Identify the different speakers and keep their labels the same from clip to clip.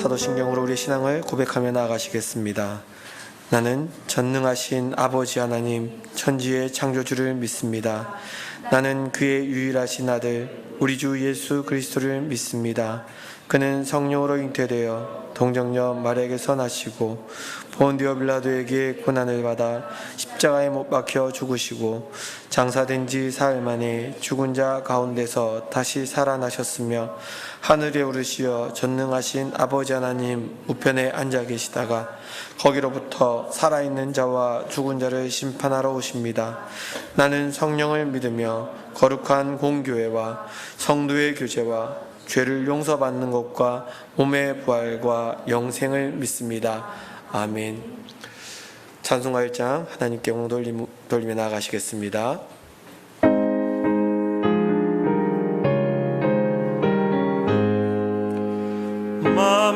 Speaker 1: 사도신경으로 우리 신앙을 고백하며 나아가시겠습니다. 나는 전능하신 아버지 하나님, 천지의 창조주를 믿습니다. 나는 그의 유일하신 아들, 우리 주 예수 그리스도를 믿습니다. 그는 성령으로 잉태되어 동정녀 마리아에게서 나시고 본디오 빌라도에게 고난을 받아 십자가에 못 박혀 죽으시고 장사된 지 사흘 만에 죽은 자 가운데서 다시 살아나셨으며 하늘에 오르시어 전능하신 아버지 하나님 우편에 앉아 계시다가 거기로부터 살아있는 자와 죽은 자를 심판하러 오십니다. 나는 성령을 믿으며 거룩한 공교회와 성도의 교제와 죄를 용서받는 것과 몸의 부활과 영생을 믿습니다. 아멘. 찬송가 1장 하나님께 영광 돌리며 나아가시겠습니다.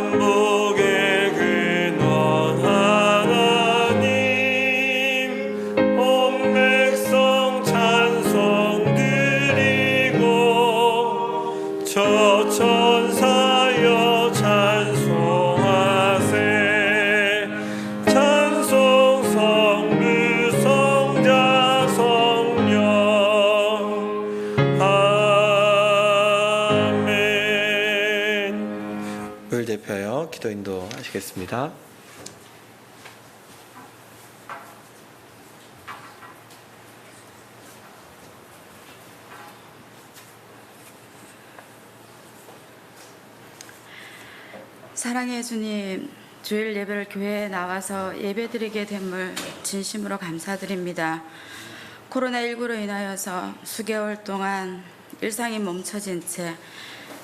Speaker 2: 만복의 근원 하나님, 온 백성 찬송 드리고 저 천사여 찬송하세. 찬송 성부 성자 성령. 아멘.
Speaker 1: 을 대표하여 기도 인도하시겠습니다.
Speaker 3: 사랑의 주님, 주일 예배를 교회에 나와서 예배드리게 됨을 진심으로 감사드립니다. 코로나19로 인하여서 수개월 동안 일상이 멈춰진 채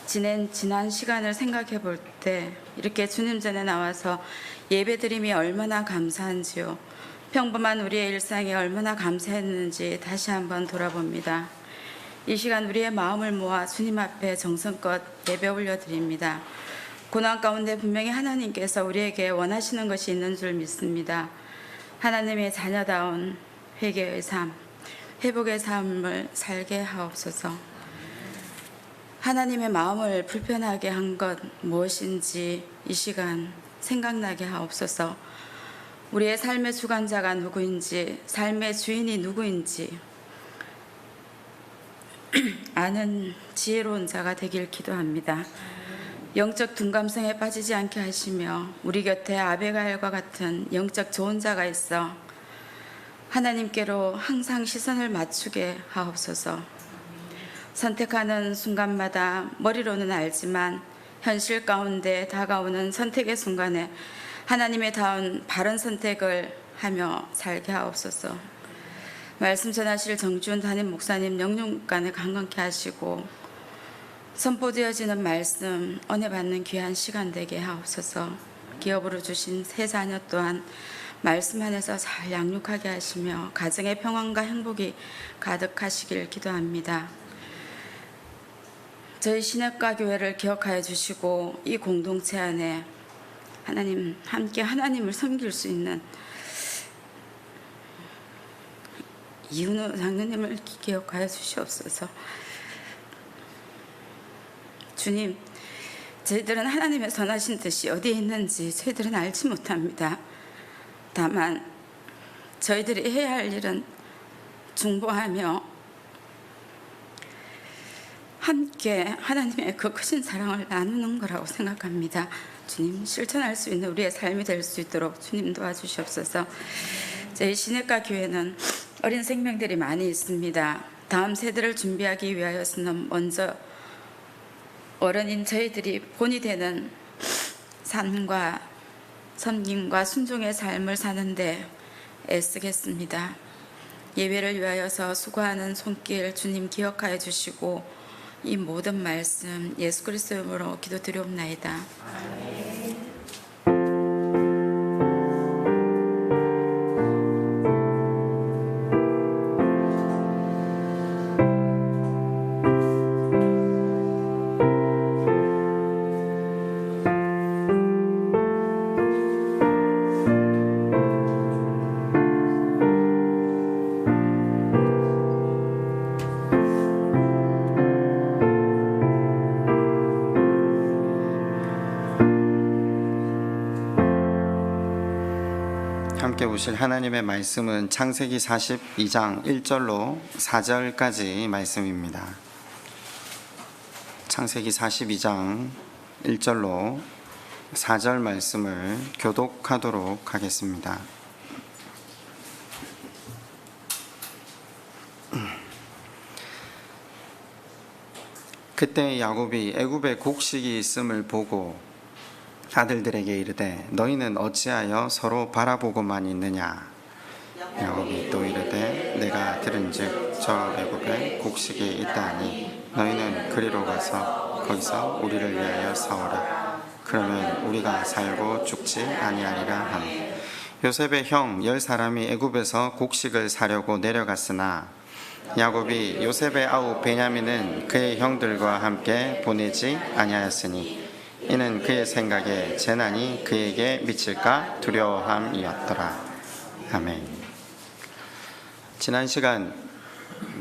Speaker 3: 지난 시간을 생각해 볼 때 이렇게 주님 전에 나와서 예배드림이 얼마나 감사한지요. 평범한 우리의 일상이 얼마나 감사했는지 다시 한번 돌아봅니다. 이 시간 우리의 마음을 모아 주님 앞에 정성껏 예배 올려드립니다. 고난 가운데 분명히 하나님께서 우리에게 원하시는 것이 있는 줄 믿습니다. 하나님의 자녀다운 회개의 삶, 회복의 삶을 살게 하옵소서. 하나님의 마음을 불편하게 한 것 무엇인지 이 시간 생각나게 하옵소서. 우리의 삶의 주관자가 누구인지, 삶의 주인이 누구인지 아는 지혜로운 자가 되길 기도합니다. 영적 둔감성에 빠지지 않게 하시며 우리 곁에 아비가일과 같은 영적 좋은 자가 있어 하나님께로 항상 시선을 맞추게 하옵소서. 선택하는 순간마다 머리로는 알지만 현실 가운데 다가오는 선택의 순간에 하나님의 다운 바른 선택을 하며 살게 하옵소서. 말씀 전하실 정주훈 담임 목사님 영육간에 강건케 하시고 선포되어지는 말씀 은혜 받는 귀한 시간 되게 하옵소서. 기업으로 주신 세 자녀 또한 말씀 안에서 잘 양육하게 하시며 가정의 평안과 행복이 가득하시길 기도합니다. 저희 신학과 교회를 기억하여 주시고 이 공동체 안에 하나님 함께 하나님을 섬길 수 있는 이윤호 장로님을 기억하여 주시옵소서. 주님, 저희들은 하나님의 선하신 뜻이 어디에 있는지 저희들은 알지 못합니다. 다만 저희들이 해야 할 일은 중보하며 함께 하나님의 그 크신 사랑을 나누는 거라고 생각합니다. 주님, 실천할 수 있는 우리의 삶이 될 수 있도록 주님 도와주시옵소서. 저희 신학과 교회는 어린 생명들이 많이 있습니다. 다음 세대를 준비하기 위하여서는 먼저 어른인 저희들이 본이 되는 삶과 섬김과 순종의 삶을 사는데 애쓰겠습니다. 예배를 위하여서 수고하는 손길 주님 기억하여 주시고 이 모든 말씀 예수 그리스도의 이름으로 기도드리옵나이다. 아멘.
Speaker 4: 함께 보실 하나님의 말씀은 창세기 42장 1절로 4절까지 말씀입니다. 창세기 42장 1절로 4절 말씀을 교독하도록 하겠습니다. 그때 야곱이 애굽에 곡식이 있음을 보고 아들들에게 이르되 너희는 어찌하여 서로 바라보고만 있느냐. 야곱이 또 이르되 내가 들은즉 저 애굽에 곡식이 있다하니 너희는 그리로 가서 거기서 우리를 위하여 사오라. 그러면 우리가 살고 죽지 아니하리라 하니 요셉의 형 10사람이 애굽에서 곡식을 사려고 내려갔으나 야곱이 요셉의 아우 베냐민은 그의 형들과 함께 보내지 아니하였으니 이는 그의 생각에 재난이 그에게 미칠까 두려워함이었더라. 아멘. 지난 시간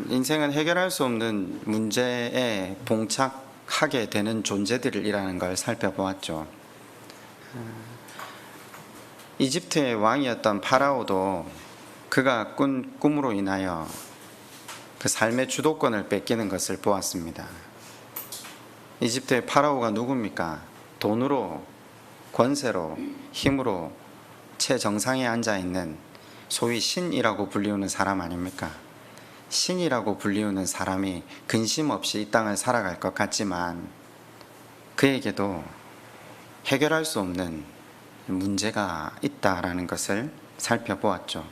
Speaker 4: 인생은 해결할 수 없는 문제에 봉착하게 되는 존재들이라는 걸 살펴보았죠. 이집트의 왕이었던 파라오도 그가 꾼 꿈으로 인하여 그 삶의 주도권을 뺏기는 것을 보았습니다. 이집트의 파라오가 누굽니까? 돈으로, 권세로, 힘으로 최정상에 앉아있는 소위 신이라고 불리우는 사람 아닙니까? 신이라고 불리우는 사람이 근심 없이 이 땅을 살아갈 것 같지만 그에게도 해결할 수 없는 문제가 있다라는 것을 살펴보았죠.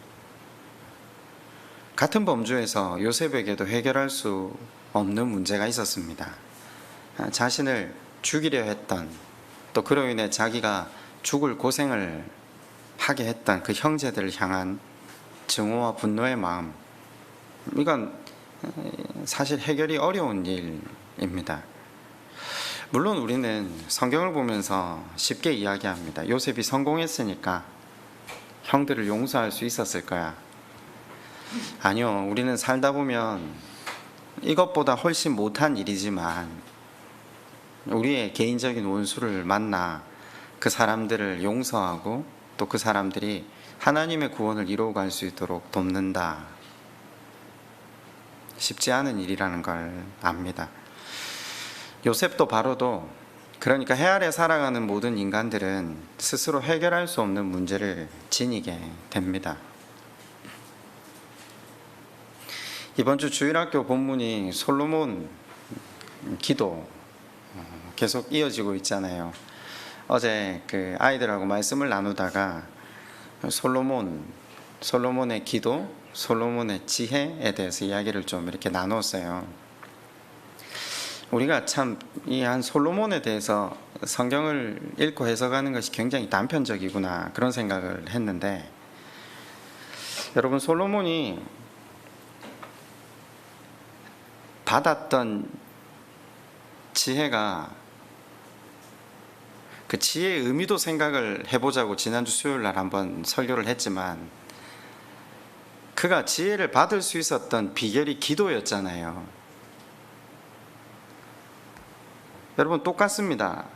Speaker 4: 같은 범주에서 요셉에게도 해결할 수 없는 문제가 있었습니다. 자신을 죽이려 했던, 또 그로 인해 자기가 죽을 고생을 하게 했던 그 형제들을 향한 증오와 분노의 마음, 이건 사실 해결이 어려운 일입니다. 물론 우리는 성경을 보면서 쉽게 이야기합니다. 요셉이 성공했으니까 형들을 용서할 수 있었을 거야. 아니요, 우리는 살다 보면 이것보다 훨씬 못한 일이지만 우리의 개인적인 원수를 만나 그 사람들을 용서하고 또 그 사람들이 하나님의 구원을 이루어갈 수 있도록 돕는다. 쉽지 않은 일이라는 걸 압니다. 요셉도 바로도, 그러니까 해 아래 살아가는 모든 인간들은 스스로 해결할 수 없는 문제를 지니게 됩니다. 이번 주 주일학교 본문이 솔로몬 기도 계속 이어지고 있잖아요. 어제 그 아이들하고 말씀을 나누다가 솔로몬의 기도, 솔로몬의 지혜에 대해서 이야기를 좀 이렇게 나눴어요. 우리가 참 이 한 솔로몬에 대해서 성경을 읽고 해석하는 것이 굉장히 단편적이구나 그런 생각을 했는데, 여러분 솔로몬이 받았던 지혜가, 그 지혜의 의미도 생각을 해보자고 지난주 수요일 날 한번 설교를 했지만, 그가 지혜를 받을 수 있었던 비결이 기도였잖아요. 여러분 똑같습니다.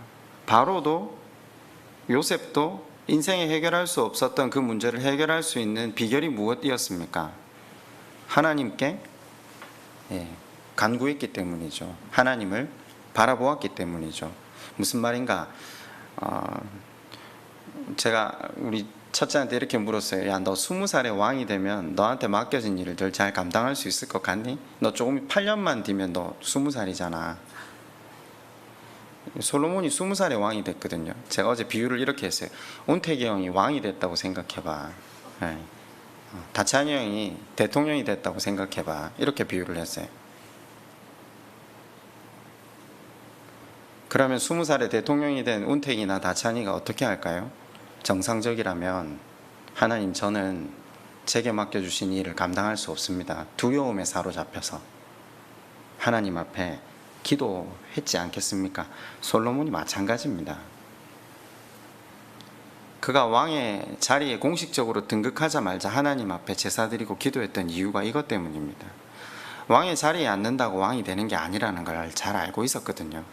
Speaker 4: 바로도 요셉도 인생에 해결할 수 없었던 그 문제를 해결할 수 있는 비결이 무엇이었습니까? 하나님께 간구했기 때문이죠. 하나님을 바라보았기 때문이죠. 무슨 말인가? 제가 우리 첫째한테 이렇게 물었어요. 야, 너 20살에 왕이 되면 너한테 맡겨진 일을 덜 잘 감당할 수 있을 것 같니? 너 조금 8년만 뒤면 너 20살이잖아. 솔로몬이 20살에 왕이 됐거든요. 제가 어제 비유를 이렇게 했어요. 온택이 형이 왕이 됐다고 생각해봐. 다찬이 형이 대통령이 됐다고 생각해봐. 이렇게 비유를 했어요. 그러면 20살에 대통령이 된 운택이나 다찬이가 어떻게 할까요? 정상적이라면 하나님, 저는 제게 맡겨주신 일을 감당할 수 없습니다. 두려움에 사로잡혀서 하나님 앞에 기도했지 않겠습니까? 솔로몬이 마찬가지입니다. 그가 왕의 자리에 공식적으로 등극하자마자 하나님 앞에 제사드리고 기도했던 이유가 이것 때문입니다. 왕의 자리에 앉는다고 왕이 되는 게 아니라는 걸 잘 알고 있었거든요.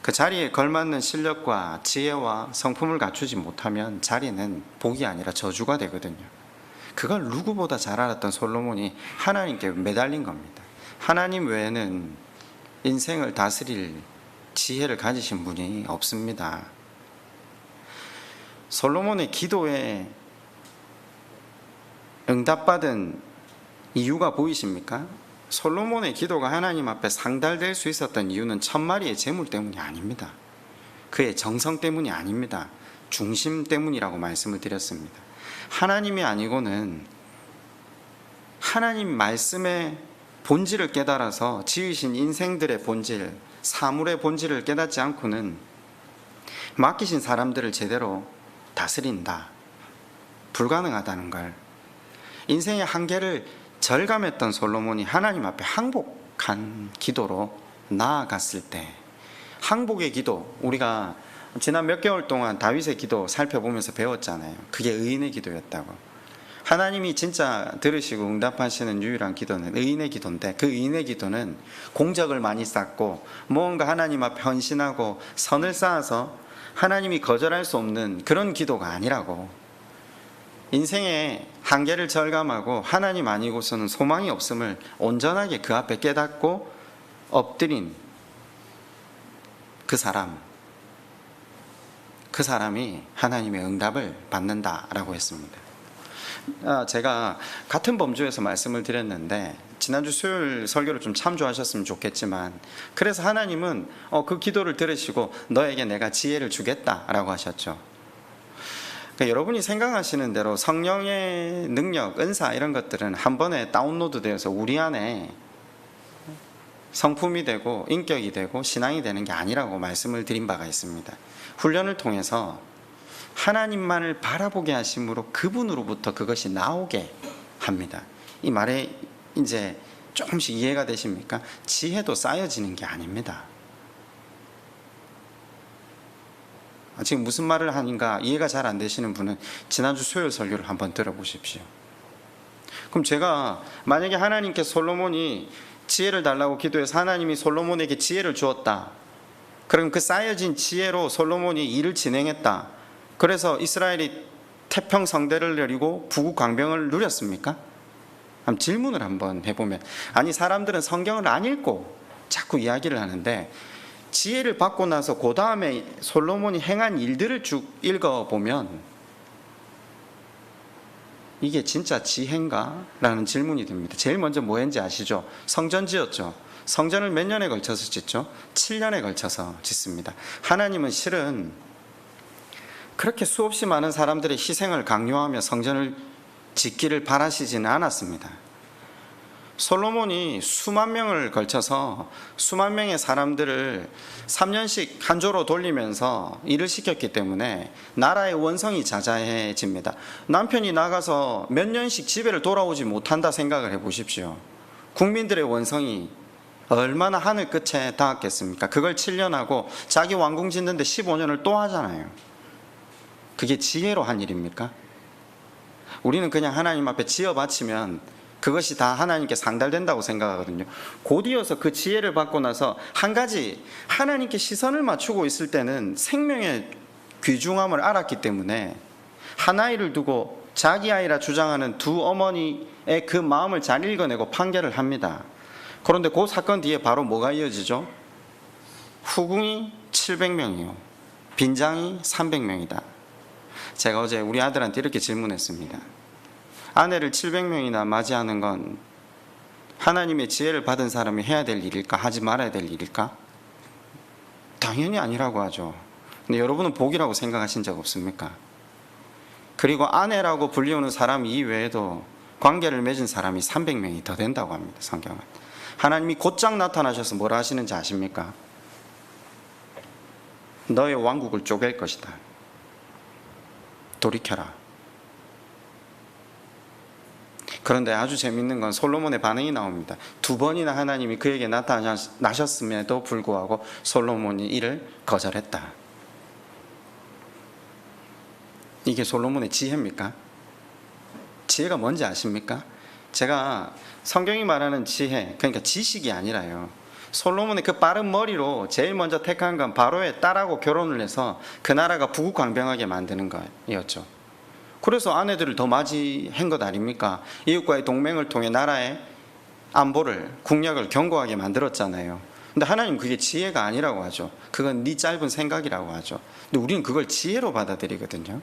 Speaker 4: 그 자리에 걸맞는 실력과 지혜와 성품을 갖추지 못하면 자리는 복이 아니라 저주가 되거든요. 그걸 누구보다 잘 알았던 솔로몬이 하나님께 매달린 겁니다. 하나님 외에는 인생을 다스릴 지혜를 가지신 분이 없습니다. 솔로몬의 기도에 응답받은 이유가 보이십니까? 솔로몬의 기도가 하나님 앞에 상달될 수 있었던 이유는 1000마리의 재물 때문이 아닙니다. 그의 정성 때문이 아닙니다. 중심 때문이라고 말씀을 드렸습니다. 하나님이 아니고는 하나님 말씀의 본질을 깨달아서 지으신 인생들의 본질, 사물의 본질을 깨닫지 않고는 맡기신 사람들을 제대로 다스린다, 불가능하다는 걸, 인생의 한계를 절감했던 솔로몬이 하나님 앞에 항복한 기도로 나아갔을 때, 항복의 기도, 우리가 지난 몇 개월 동안 다윗의 기도 살펴보면서 배웠잖아요. 그게 의인의 기도였다고. 하나님이 진짜 들으시고 응답하시는 유일한 기도는 의인의 기도인데, 그 의인의 기도는 공적을 많이 쌓고 무언가 하나님 앞에 헌신하고 선을 쌓아서 하나님이 거절할 수 없는 그런 기도가 아니라고. 인생의 한계를 절감하고 하나님 아니고서는 소망이 없음을 온전하게 그 앞에 깨닫고 엎드린 그 사람이 하나님의 응답을 받는다라고 했습니다. 제가 같은 범주에서 말씀을 드렸는데 지난주 수요일 설교를 좀 참조하셨으면 좋겠지만, 그래서 하나님은 그 기도를 들으시고 너에게 내가 지혜를 주겠다라고 하셨죠. 그러니까 여러분이 생각하시는 대로 성령의 능력, 은사 이런 것들은 한 번에 다운로드 되어서 우리 안에 성품이 되고 인격이 되고 신앙이 되는 게 아니라고 말씀을 드린 바가 있습니다. 훈련을 통해서 하나님만을 바라보게 하심으로 그분으로부터 그것이 나오게 합니다. 이 말에 이제 조금씩 이해가 되십니까? 지혜도 쌓여지는 게 아닙니다. 지금 무슨 말을 하는가 이해가 잘 안 되시는 분은 지난주 수요일 설교를 한번 들어보십시오. 그럼 제가 만약에 하나님께 솔로몬이 지혜를 달라고 기도해서 하나님이 솔로몬에게 지혜를 주었다, 그럼 그 쌓여진 지혜로 솔로몬이 일을 진행했다, 그래서 이스라엘이 태평성대를 내리고 부국강병을 누렸습니까? 한번 질문을 한번 해보면, 아니 사람들은 성경을 안 읽고 자꾸 이야기를 하는데 지혜를 받고 나서 그 다음에 솔로몬이 행한 일들을 쭉 읽어보면 이게 진짜 지혜인가? 라는 질문이 듭니다. 제일 먼저 뭐 했는지 아시죠? 성전 지었죠. 성전을 몇 년에 걸쳐서 짓죠? 7년에 걸쳐서 짓습니다. 하나님은 실은 그렇게 수없이 많은 사람들의 희생을 강요하며 성전을 짓기를 바라시지는 않았습니다. 솔로몬이 수만 명을 걸쳐서 수만 명의 사람들을 3년씩 한 조로 돌리면서 일을 시켰기 때문에 나라의 원성이 자자해집니다. 남편이 나가서 몇 년씩 집에를 돌아오지 못한다 생각을 해보십시오. 국민들의 원성이 얼마나 하늘 끝에 닿았겠습니까? 그걸 7년 하고 자기 왕궁 짓는데 15년을 또 하잖아요. 그게 지혜로 한 일입니까? 우리는 그냥 하나님 앞에 지어 바치면 그것이 다 하나님께 상달된다고 생각하거든요. 곧이어서 그 지혜를 받고 나서 한 가지, 하나님께 시선을 맞추고 있을 때는 생명의 귀중함을 알았기 때문에 한 아이를 두고 자기 아이라 주장하는 두 어머니의 그 마음을 잘 읽어내고 판결을 합니다. 그런데 그 사건 뒤에 바로 뭐가 이어지죠? 후궁이 700명이요, 빈장이 300명이다. 제가 어제 우리 아들한테 이렇게 질문했습니다. 아내를 700명이나 맞이하는 건 하나님의 지혜를 받은 사람이 해야 될 일일까? 하지 말아야 될 일일까? 당연히 아니라고 하죠. 근데 여러분은 복이라고 생각하신 적 없습니까? 그리고 아내라고 불리우는 사람 이외에도 관계를 맺은 사람이 300명이 더 된다고 합니다. 성경은. 하나님이 곧장 나타나셔서 뭐라 하시는지 아십니까? 너의 왕국을 쪼갤 것이다. 돌이켜라. 그런데 아주 재밌는 건 솔로몬의 반응이 나옵니다. 2번이나 하나님이 그에게 나타나셨음에도 불구하고 솔로몬이 이를 거절했다. 이게 솔로몬의 지혜입니까? 지혜가 뭔지 아십니까? 제가 성경이 말하는 지혜, 그러니까 지식이 아니라요, 솔로몬의 그 빠른 머리로 제일 먼저 택한 건 바로의 딸하고 결혼을 해서 그 나라가 부국강병하게 만드는 거였죠. 그래서 아내들을 더 맞이한 것 아닙니까? 이웃과의 동맹을 통해 나라의 안보를, 국력을 견고하게 만들었잖아요. 근데 하나님 그게 지혜가 아니라고 하죠. 그건 네 짧은 생각이라고 하죠. 근데 우리는 그걸 지혜로 받아들이거든요.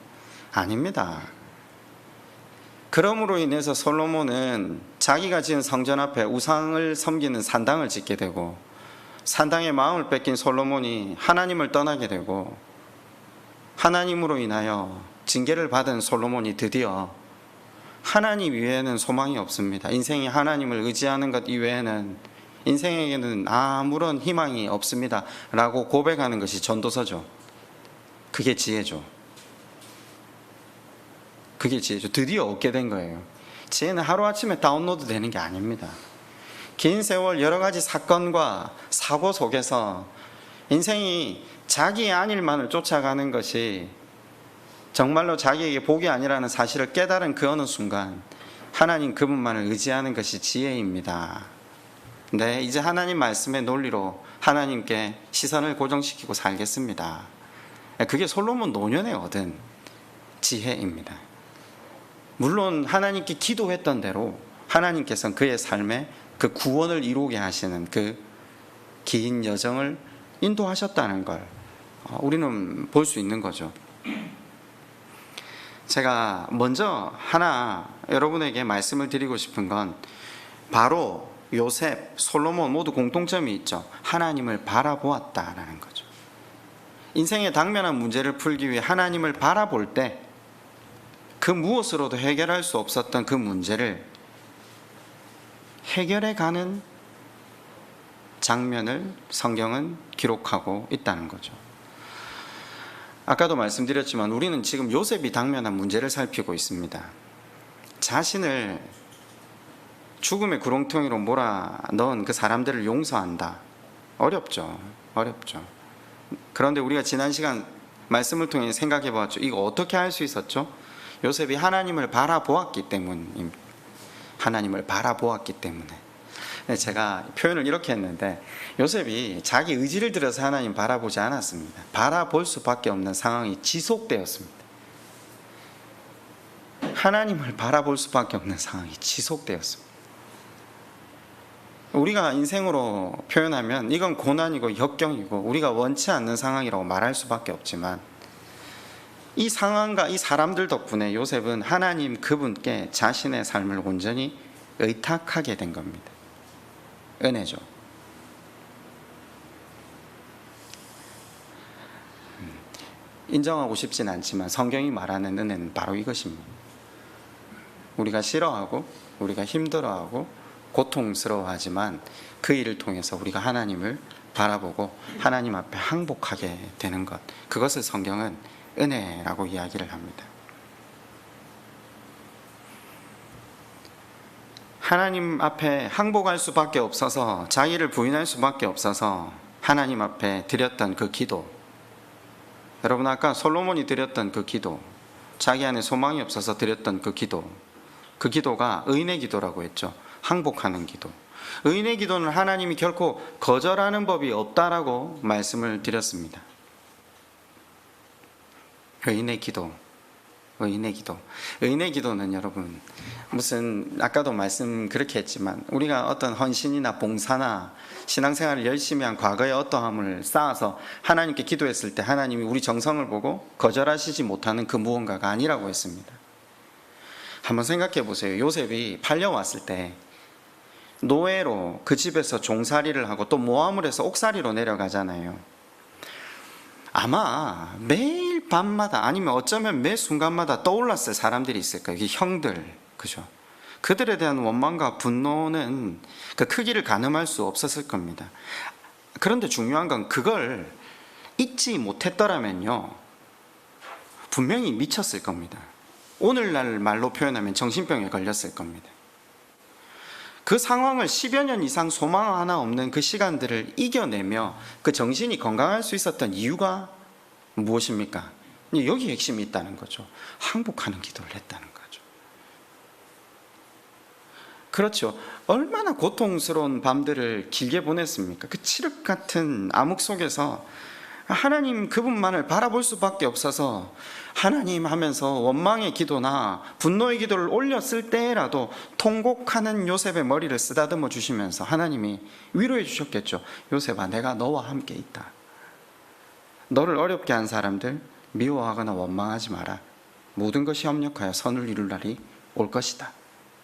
Speaker 4: 아닙니다. 그러므로 인해서 솔로몬은 자기가 지은 성전 앞에 우상을 섬기는 산당을 짓게 되고, 산당의 마음을 뺏긴 솔로몬이 하나님을 떠나게 되고, 하나님으로 인하여 징계를 받은 솔로몬이 드디어 하나님 이외에는 소망이 없습니다. 인생이 하나님을 의지하는 것 이외에는 인생에게는 아무런 희망이 없습니다 라고 고백하는 것이 전도서죠. 그게 지혜죠. 그게 지혜죠. 드디어 얻게 된 거예요. 지혜는 하루아침에 다운로드 되는 게 아닙니다. 긴 세월 여러 가지 사건과 사고 속에서 인생이 자기의 안일만을 쫓아가는 것이 정말로 자기에게 복이 아니라는 사실을 깨달은 그 어느 순간 하나님 그분만을 의지하는 것이 지혜입니다. 네, 이제 하나님 말씀의 논리로 하나님께 시선을 고정시키고 살겠습니다. 그게 솔로몬 노년에 얻은 지혜입니다. 물론 하나님께 기도했던 대로 하나님께서는 그의 삶에 그 구원을 이루게 하시는 그 긴 여정을 인도하셨다는 걸 우리는 볼 수 있는 거죠. 제가 먼저 하나 여러분에게 말씀을 드리고 싶은 건 바로 요셉, 솔로몬 모두 공통점이 있죠. 하나님을 바라보았다라는 거죠. 인생의 당면한 문제를 풀기 위해 하나님을 바라볼 때 그 무엇으로도 해결할 수 없었던 그 문제를 해결해 가는 장면을 성경은 기록하고 있다는 거죠. 아까도 말씀드렸지만 우리는 지금 요셉이 당면한 문제를 살피고 있습니다. 자신을 죽음의 구렁텅이로 몰아넣은 그 사람들을 용서한다. 어렵죠. 그런데 우리가 지난 시간 말씀을 통해 생각해 보았죠. 이거 어떻게 할 수 있었죠? 요셉이 하나님을 바라보았기 때문입니다. 하나님을 바라보았기 때문에. 제가 표현을 이렇게 했는데 요셉이 자기 의지를 들여서 하나님 바라보지 않았습니다. 바라볼 수밖에 없는 상황이 지속되었습니다. 하나님을 바라볼 수밖에 없는 상황이 지속되었습니다. 우리가 인생으로 표현하면 이건 고난이고 역경이고 우리가 원치 않는 상황이라고 말할 수밖에 없지만 이 상황과 이 사람들 덕분에 요셉은 하나님 그분께 자신의 삶을 온전히 의탁하게 된 겁니다. 은혜죠. 인정하고 싶진 않지만 성경이 말하는 은혜는 바로 이것입니다. 우리가 싫어하고 우리가 힘들어하고 고통스러워하지만 그 일을 통해서 우리가 하나님을 바라보고 하나님 앞에 항복하게 되는 것, 그것을 성경은 은혜라고 이야기를 합니다. 하나님 앞에 항복할 수밖에 없어서 자기를 부인할 수밖에 없어서 하나님 앞에 드렸던 그 기도, 여러분 아까 솔로몬이 드렸던 그 기도, 자기 안에 소망이 없어서 드렸던 그 기도가 의인의 기도라고 했죠. 항복하는 기도. 의인의 기도는 하나님이 결코 거절하는 법이 없다라고 말씀을 드렸습니다. 의인의 기도는 여러분 무슨 아까도 말씀 그렇게 했지만 우리가 어떤 헌신이나 봉사나 신앙생활을 열심히 한 과거의 어떠함을 쌓아서 하나님께 기도했을 때 하나님이 우리 정성을 보고 거절하시지 못하는 그 무언가가 아니라고 했습니다. 한번 생각해 보세요. 요셉이 팔려왔을 때 노예로 그 집에서 종살이를 하고 또 모함을 해서 옥살이로 내려가잖아요. 아마 매일 밤마다 아니면 어쩌면 매 순간마다 떠올랐을 사람들이 있을 거예요. 형들, 그죠? 그들에 대한 원망과 분노는 그 크기를 가늠할 수 없었을 겁니다. 그런데 중요한 건 그걸 잊지 못했더라면요, 분명히 미쳤을 겁니다. 오늘날 말로 표현하면 정신병에 걸렸을 겁니다. 그 상황을 10여 년 이상 소망 하나 없는 그 시간들을 이겨내며 그 정신이 건강할 수 있었던 이유가 무엇입니까? 여기 핵심이 있다는 거죠. 항복하는 기도를 했다는 거죠. 그렇죠. 얼마나 고통스러운 밤들을 길게 보냈습니까? 그 칠흑 같은 암흑 속에서 하나님 그분만을 바라볼 수밖에 없어서 하나님 하면서 원망의 기도나 분노의 기도를 올렸을 때라도 통곡하는 요셉의 머리를 쓰다듬어 주시면서 하나님이 위로해 주셨겠죠. 요셉아, 내가 너와 함께 있다. 너를 어렵게 한 사람들 미워하거나 원망하지 마라. 모든 것이 협력하여 선을 이룰 날이 올 것이다.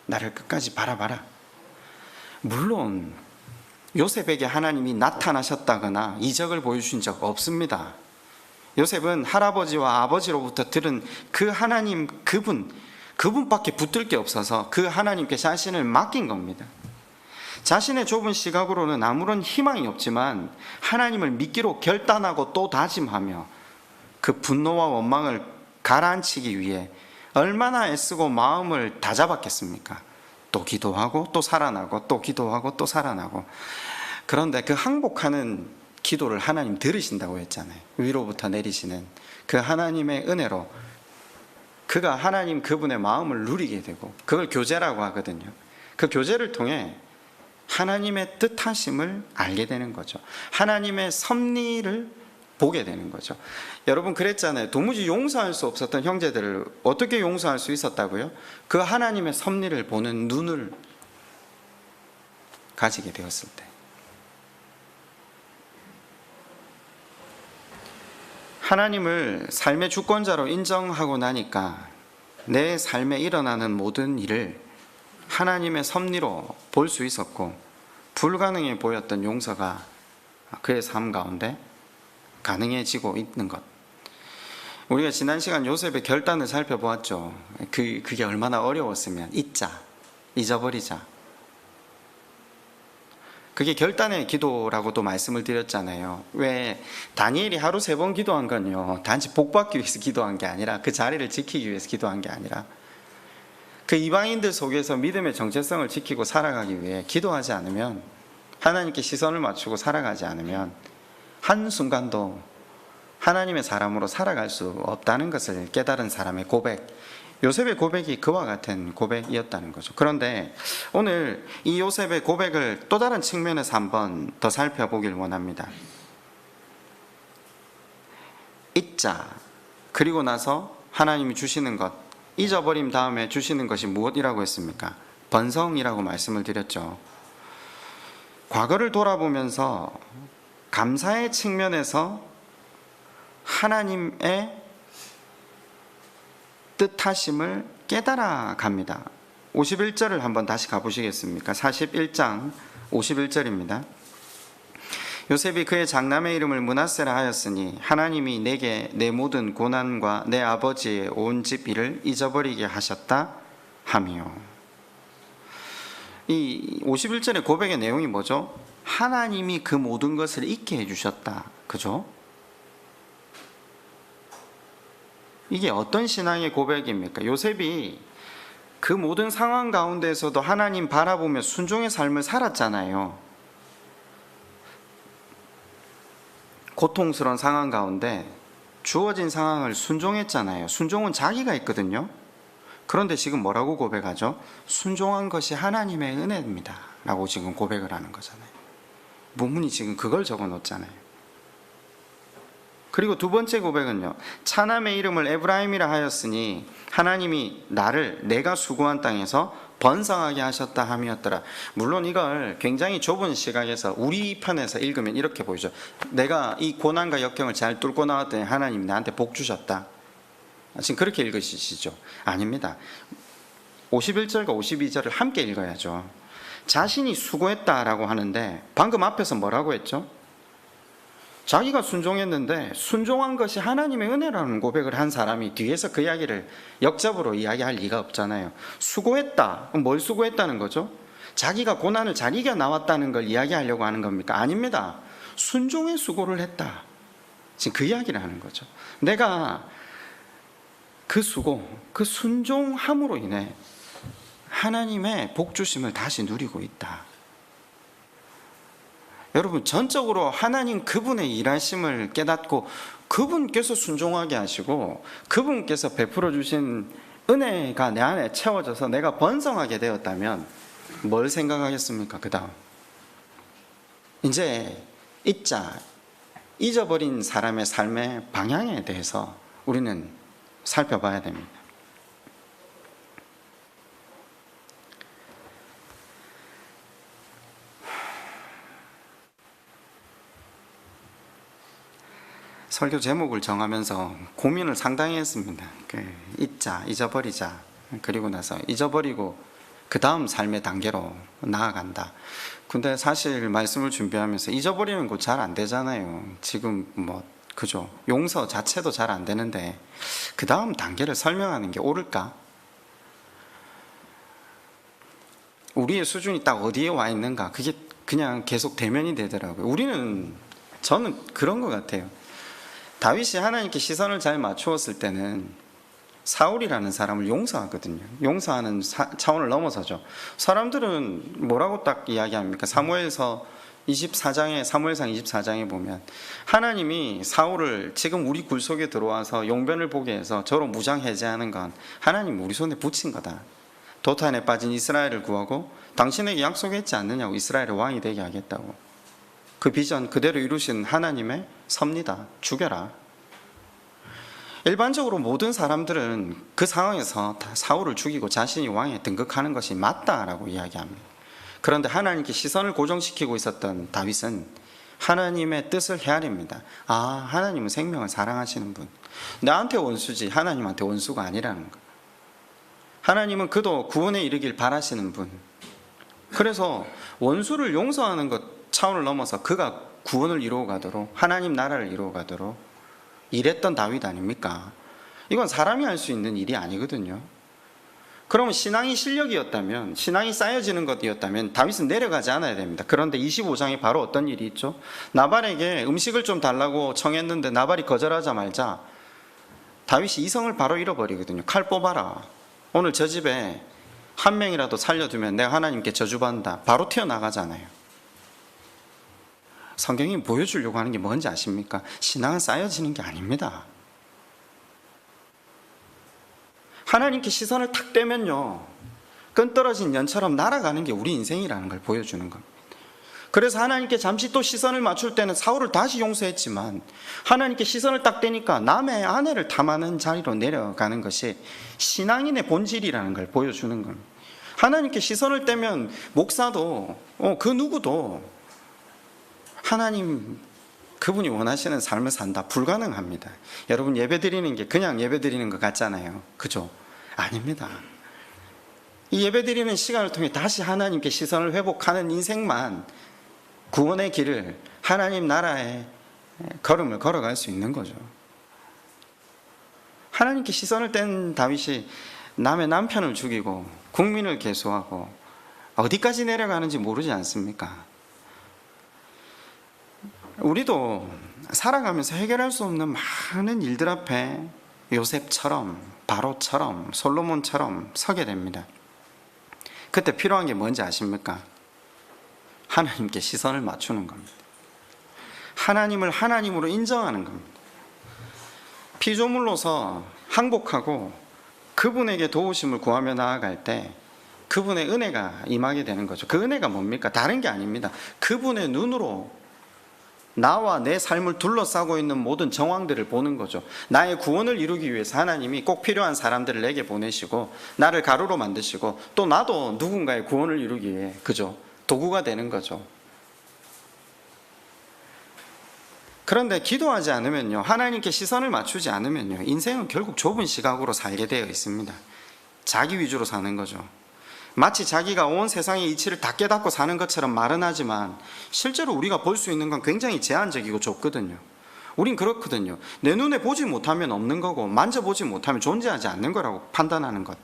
Speaker 4: 나를 끝까지 바라봐라. 물론 요셉에게 하나님이 나타나셨다거나 이적을 보여주신 적 없습니다. 요셉은 할아버지와 아버지로부터 들은 그 하나님 그분밖에 붙들 게 없어서 그 하나님께 자신을 맡긴 겁니다. 자신의 좁은 시각으로는 아무런 희망이 없지만 하나님을 믿기로 결단하고 또 다짐하며 그 분노와 원망을 가라앉히기 위해 얼마나 애쓰고 마음을 다잡았겠습니까? 또 기도하고 또 살아나고 또 기도하고 또 살아나고. 그런데 그 항복하는 기도를 하나님 들으신다고 했잖아요. 위로부터 내리시는 그 하나님의 은혜로 그가 하나님 그분의 마음을 누리게 되고, 그걸 교제라고 하거든요. 그 교제를 통해 하나님의 뜻하심을 알게 되는 거죠. 하나님의 섭리를 보게 되는 거죠. 여러분 그랬잖아요. 도무지 용서할 수 없었던 형제들을 어떻게 용서할 수 있었다고요? 그 하나님의 섭리를 보는 눈을 가지게 되었을 때. 하나님을 삶의 주권자로 인정하고 나니까 내 삶에 일어나는 모든 일을 하나님의 섭리로 볼 수 있었고, 불가능해 보였던 용서가 그의 삶 가운데 가능해지고 있는 것. 우리가 지난 시간 요셉의 결단을 살펴보았죠. 그게 얼마나 어려웠으면 잊자, 잊어버리자. 그게 결단의 기도라고도 말씀을 드렸잖아요. 왜 다니엘이 하루 3번 기도한 건요, 단지 복받기 위해서 기도한 게 아니라, 그 자리를 지키기 위해서 기도한 게 아니라, 그 이방인들 속에서 믿음의 정체성을 지키고 살아가기 위해 기도하지 않으면, 하나님께 시선을 맞추고 살아가지 않으면 한순간도 하나님의 사람으로 살아갈 수 없다는 것을 깨달은 사람의 고백, 요셉의 고백이 그와 같은 고백이었다는 거죠. 그런데 오늘 이 요셉의 고백을 또 다른 측면에서 한번 더 살펴보길 원합니다. 잊자, 그리고 나서 하나님이 주시는 것, 잊어버림 다음에 주시는 것이 무엇이라고 했습니까? 번성이라고 말씀을 드렸죠. 과거를 돌아보면서 감사의 측면에서 하나님의 뜻하심을 깨달아 갑니다. 51절을 한번 다시 가보시겠습니까? 41장 51절입니다. 요셉이 그의 장남의 이름을 므낫세라 하였으니 하나님이 내게 내 모든 고난과 내 아버지의 온 집 일을 잊어버리게 하셨다 하며. 이 51절의 고백의 내용이 뭐죠? 하나님이 그 모든 것을 잊게 해주셨다. 그죠? 이게 어떤 신앙의 고백입니까? 요셉이 그 모든 상황 가운데에서도 하나님 바라보며 순종의 삶을 살았잖아요. 고통스러운 상황 가운데 주어진 상황을 순종했잖아요. 순종은 자기가 있거든요. 그런데 지금 뭐라고 고백하죠? 순종한 것이 하나님의 은혜입니다 라고 지금 고백을 하는 거잖아요. 본문이 지금 그걸 적어 놓잖아요. 그리고 두 번째 고백은요, 차남의 이름을 에브라임이라 하였으니 하나님이 나를 내가 수고한 땅에서 번성하게 하셨다 함이었더라. 물론 이걸 굉장히 좁은 시각에서 우리 편에서 읽으면 이렇게 보이죠. 내가 이 고난과 역경을 잘 뚫고 나왔더니 하나님이 나한테 복 주셨다. 지금 그렇게 읽으시죠? 아닙니다. 51절과 52절을 함께 읽어야죠. 자신이 수고했다라고 하는데 방금 앞에서 뭐라고 했죠? 자기가 순종했는데 순종한 것이 하나님의 은혜라는 고백을 한 사람이 뒤에서 그 이야기를 역접으로 이야기할 리가 없잖아요. 수고했다. 그럼 뭘 수고했다는 거죠? 자기가 고난을 잘 이겨 나왔다는 걸 이야기하려고 하는 겁니까? 아닙니다. 순종의 수고를 했다. 지금 그 이야기를 하는 거죠. 내가 그 수고, 그 순종함으로 인해 하나님의 복주심을 다시 누리고 있다. 여러분, 전적으로 하나님 그분의 일하심을 깨닫고 그분께서 순종하게 하시고 그분께서 베풀어 주신 은혜가 내 안에 채워져서 내가 번성하게 되었다면 뭘 생각하겠습니까? 그 다음 이제 잊자, 잊어버린 사람의 삶의 방향에 대해서 우리는 살펴봐야 됩니다. 설교 제목을 정하면서 고민을 상당히 했습니다. 잊자, 잊어버리자. 그리고 나서 잊어버리고 그 다음 삶의 단계로 나아간다. 근데 사실 말씀을 준비하면서 잊어버리는 거 잘 안 되잖아요. 지금 그죠? 용서 자체도 잘 안 되는데 그 다음 단계를 설명하는 게 옳을까? 우리의 수준이 딱 어디에 와 있는가? 그게 그냥 계속 대면이 되더라고요. 저는 그런 것 같아요. 다윗이 하나님께 시선을 잘 맞추었을 때는 사울이라는 사람을 용서하거든요. 용서하는 차원을 넘어서죠. 사람들은 뭐라고 딱 이야기합니까? 사무엘상 24장에 보면 하나님이 사울을 지금 우리 굴속에 들어와서 용변을 보게 해서 저로 무장해제하는 건 하나님 우리 손에 붙인 거다. 도탄에 빠진 이스라엘을 구하고 당신에게 약속했지 않느냐고, 이스라엘의 왕이 되게 하겠다고. 그 비전 그대로 이루신 하나님의 섭니다. 죽여라. 일반적으로 모든 사람들은 그 상황에서 사울을 죽이고 자신이 왕에 등극하는 것이 맞다라고 이야기합니다. 그런데 하나님께 시선을 고정시키고 있었던 다윗은 하나님의 뜻을 헤아립니다. 하나님은 생명을 사랑하시는 분, 나한테 원수지 하나님한테 원수가 아니라는 것. 하나님은 그도 구원에 이르길 바라시는 분. 그래서 원수를 용서하는 것 차원을 넘어서 그가 구원을 이루어가도록, 하나님 나라를 이루어가도록 일했던 다윗 아닙니까? 이건 사람이 할 수 있는 일이 아니거든요. 그러면 신앙이 실력이었다면, 신앙이 쌓여지는 것이었다면 다윗은 내려가지 않아야 됩니다. 그런데 25장에 바로 어떤 일이 있죠? 나발에게 음식을 좀 달라고 청했는데 나발이 거절하자마자 다윗이 이성을 바로 잃어버리거든요. 칼 뽑아라. 오늘 저 집에 한 명이라도 살려두면 내가 하나님께 저주받는다. 바로 튀어나가잖아요. 성경이 보여주려고 하는 게 뭔지 아십니까? 신앙은 쌓여지는 게 아닙니다. 하나님께 시선을 탁 떼면요, 끈 떨어진 연처럼 날아가는 게 우리 인생이라는 걸 보여주는 겁니다. 그래서 하나님께 잠시 또 시선을 맞출 때는 사울을 다시 용서했지만 하나님께 시선을 딱 떼니까 남의 아내를 탐하는 자리로 내려가는 것이 신앙인의 본질이라는 걸 보여주는 겁니다. 하나님께 시선을 떼면 목사도 그 누구도 하나님 그분이 원하시는 삶을 산다 불가능합니다. 여러분, 예배 드리는 게 그냥 예배 드리는 것 같잖아요. 그죠? 아닙니다. 이 예배 드리는 시간을 통해 다시 하나님께 시선을 회복하는 인생만 구원의 길을, 하나님 나라의 걸음을 걸어갈 수 있는 거죠. 하나님께 시선을 뗀 다윗이 남의 남편을 죽이고 국민을 계수하고 어디까지 내려가는지 모르지 않습니까? 우리도 살아가면서 해결할 수 없는 많은 일들 앞에 요셉처럼, 바로처럼, 솔로몬처럼 서게 됩니다. 그때 필요한 게 뭔지 아십니까? 하나님께 시선을 맞추는 겁니다. 하나님을 하나님으로 인정하는 겁니다. 피조물로서 항복하고 그분에게 도우심을 구하며 나아갈 때 그분의 은혜가 임하게 되는 거죠. 그 은혜가 뭡니까? 다른 게 아닙니다. 그분의 눈으로 나와 내 삶을 둘러싸고 있는 모든 정황들을 보는 거죠. 나의 구원을 이루기 위해서 하나님이 꼭 필요한 사람들을 내게 보내시고 나를 가루로 만드시고 또 나도 누군가의 구원을 이루기 위해, 그죠? 도구가 되는 거죠. 그런데 기도하지 않으면요, 하나님께 시선을 맞추지 않으면요, 인생은 결국 좁은 시각으로 살게 되어 있습니다. 자기 위주로 사는 거죠. 마치 자기가 온 세상의 이치를 다 깨닫고 사는 것처럼 말은 하지만 실제로 우리가 볼 수 있는 건 굉장히 제한적이고 좁거든요. 우린 그렇거든요. 내 눈에 보지 못하면 없는 거고 만져보지 못하면 존재하지 않는 거라고 판단하는 것.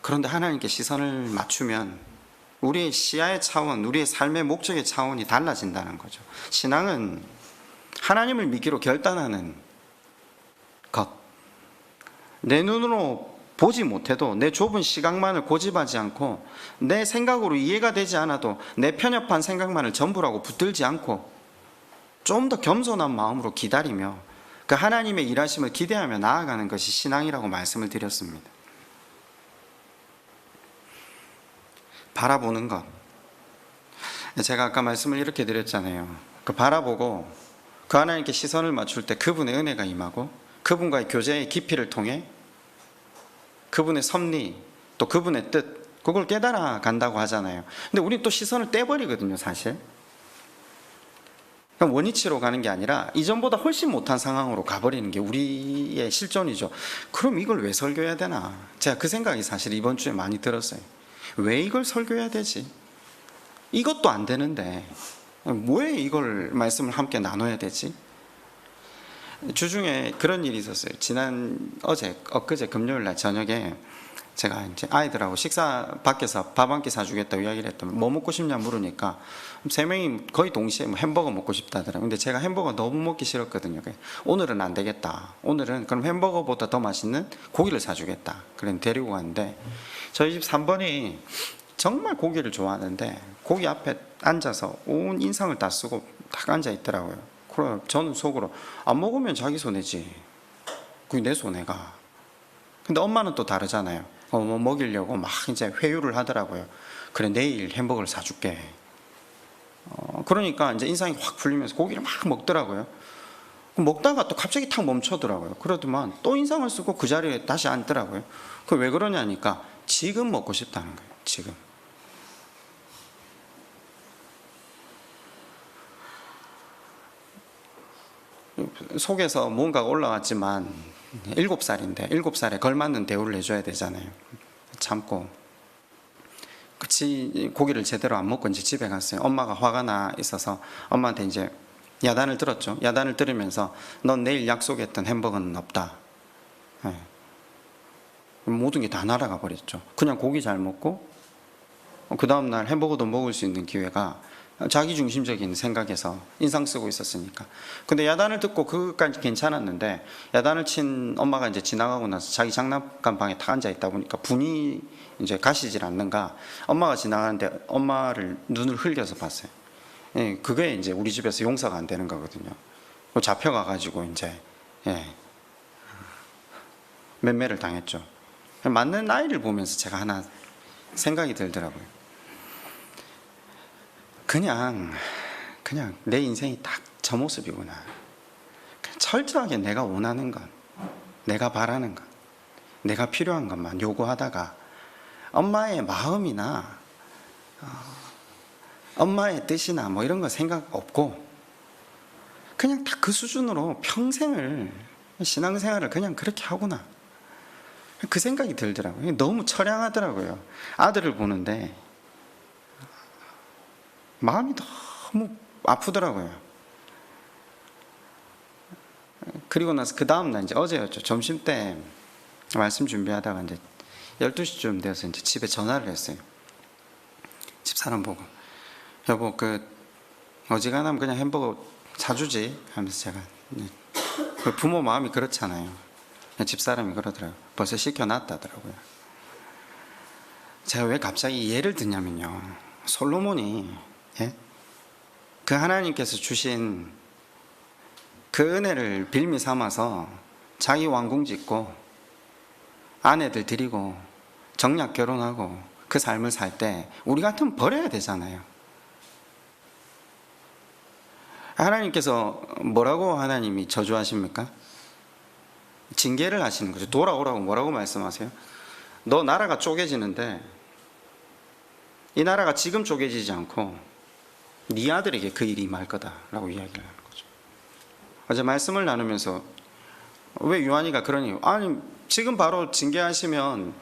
Speaker 4: 그런데 하나님께 시선을 맞추면 우리의 시야의 차원, 우리의 삶의 목적의 차원이 달라진다는 거죠. 신앙은 하나님을 믿기로 결단하는 것. 내 눈으로 보지 못해도 내 좁은 시각만을 고집하지 않고 내 생각으로 이해가 되지 않아도 내 편협한 생각만을 전부라고 붙들지 않고 좀 더 겸손한 마음으로 기다리며 그 하나님의 일하심을 기대하며 나아가는 것이 신앙이라고 말씀을 드렸습니다. 바라보는 것. 제가 아까 말씀을 이렇게 드렸잖아요. 그 바라보고 그 하나님께 시선을 맞출 때 그분의 은혜가 임하고 그분과의 교제의 깊이를 통해 그분의 섭리 또 그분의 뜻 그걸 깨달아 간다고 하잖아요. 근데 우리 또 시선을 떼버리거든요, 사실. 그럼 원위치로 가는 게 아니라 이전보다 훨씬 못한 상황으로 가버리는 게 우리의 실존이죠. 그럼 이걸 왜 설교해야 되나? 제가 그 생각이 사실 이번 주에 많이 들었어요. 왜 이걸 설교해야 되지? 이것도 안 되는데 왜 이걸 말씀을 함께 나눠야 되지? 주중에 그런 일이 있었어요. 엊그제 금요일 날 저녁에 제가 이제 아이들하고 식사 밖에서 밥 한 끼 사주겠다고 이야기를 했더니 뭐 먹고 싶냐 물으니까 세 명이 거의 동시에 뭐 햄버거 먹고 싶다더라고요. 근데 제가 햄버거 너무 먹기 싫었거든요. 오늘은 안 되겠다. 오늘은 그럼 햄버거보다 더 맛있는 고기를 사주겠다. 그래 데리고 갔는데 저희 집 3번이 정말 고기를 좋아하는데 고기 앞에 앉아서 온 인상을 다 쓰고 딱 앉아 있더라고요. 그래 저는 속으로 안 먹으면 자기 손해지. 그게 내 손해가. 근데 엄마는 또 다르잖아요. 뭐 먹이려고 막 이제 회유를 하더라고요. 그래 내일 햄버거를 사줄게. 그러니까 이제 인상이 확 풀리면서 고기를 막 먹더라고요. 먹다가 또 갑자기 탁 멈춰더라고요. 그러더만 또 인상을 쓰고 그 자리에 다시 앉더라고요. 그 왜 그러냐니까 지금 먹고 싶다는 거예요. 지금. 속에서 뭔가가 올라왔지만 7살인데 7살에 걸맞는 대우를 해줘야 되잖아요. 참고 그치 고기를 제대로 안 먹고 이제 집에 갔어요. 엄마가 화가 나 있어서 엄마한테 이제 야단을 들었죠. 야단을 들으면서 넌 내일 약속했던 햄버거는 없다. 네. 모든 게 다 날아가 버렸죠. 그냥 고기 잘 먹고 그 다음날 햄버거도 먹을 수 있는 기회가 자기중심적인 생각에서 인상 쓰고 있었으니까. 근데 야단을 듣고 그것까지 괜찮았는데 야단을 친 엄마가 이제 지나가고 나서 자기 장난감 방에 탁 앉아 있다 보니까 분이 이제 가시질 않는가. 엄마가 지나가는데 엄마를 눈을 흘겨서 봤어요. 예, 그게 이제 우리 집에서 용서가 안 되는 거거든요. 잡혀가가지고 이제 맴매를 당했죠. 맞는 아이를 보면서 제가 하나 생각이 들더라고요. 그냥 내 인생이 딱 저 모습이구나. 철저하게 내가 원하는 것, 내가 바라는 것, 내가 필요한 것만 요구하다가 엄마의 마음이나 엄마의 뜻이나 뭐 이런 거 생각 없고 그냥 딱 그 수준으로 평생을 신앙생활을 그냥 그렇게 하구나. 그 생각이 들더라고요. 너무 처량하더라고요. 아들을 보는데 마음이 너무 아프더라고요. 그리고 나서 그 다음날 이제 어제였죠. 점심 때 말씀 준비하다가 이제 12시쯤 되어서 이제 집에 전화를 했어요. 집사람 보고 여보 어지간하면 그냥 햄버거 사주지 하면서 제가 부모 마음이 그렇잖아요. 집사람이 그러더라고요. 벌써 시켜놨다더라고요. 제가 왜 갑자기 예를 드냐면요. 솔로몬이 그 하나님께서 주신 그 은혜를 빌미 삼아서 자기 왕궁 짓고 아내들 데리고 정략 결혼하고 그 삶을 살 때 우리 같으면 버려야 되잖아요. 하나님께서 뭐라고 하나님이 저주하십니까? 징계를 하시는 거죠. 돌아오라고 뭐라고 말씀하세요? 너 나라가 쪼개지는데 이 나라가 지금 쪼개지지 않고 네 아들에게 그 일이 임할 거다라고 이야기를 하는 거죠. 어제 말씀을 나누면서 왜 요한이가 그러니 아니 지금 바로 징계하시면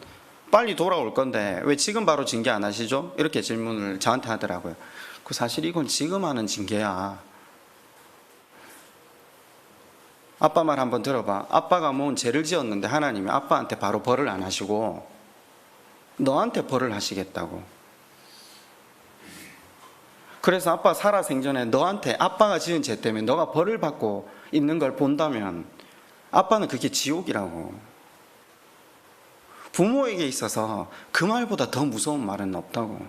Speaker 4: 빨리 돌아올 건데 왜 지금 바로 징계 안 하시죠? 이렇게 질문을 저한테 하더라고요. 그 사실 이건 지금 하는 징계야. 아빠 말 한번 들어봐. 아빠가 뭔 죄를 지었는데 하나님이 아빠한테 바로 벌을 안 하시고 너한테 벌을 하시겠다고. 그래서 아빠 살아생전에 너한테 아빠가 지은 죄 때문에 너가 벌을 받고 있는 걸 본다면 아빠는 그게 지옥이라고. 부모에게 있어서 그 말보다 더 무서운 말은 없다고.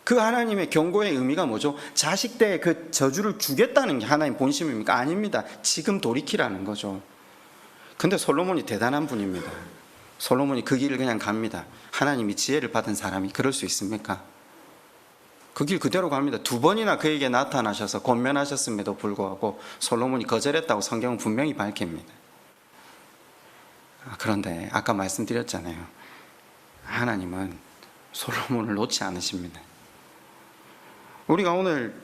Speaker 4: 그 하나님의 경고의 의미가 뭐죠? 자식 때 그 저주를 주겠다는 게 하나님 본심입니까? 아닙니다. 지금 돌이키라는 거죠. 근데 솔로몬이 대단한 분입니다. 솔로몬이 그 길을 그냥 갑니다. 하나님이 지혜를 받은 사람이 그럴 수 있습니까? 그 길 그대로 갑니다. 2번이나 그에게 나타나셔서 권면하셨음에도 불구하고 솔로몬이 거절했다고 성경은 분명히 밝힙니다. 그런데 아까 말씀드렸잖아요. 하나님은 솔로몬을 놓지 않으십니다. 우리가 오늘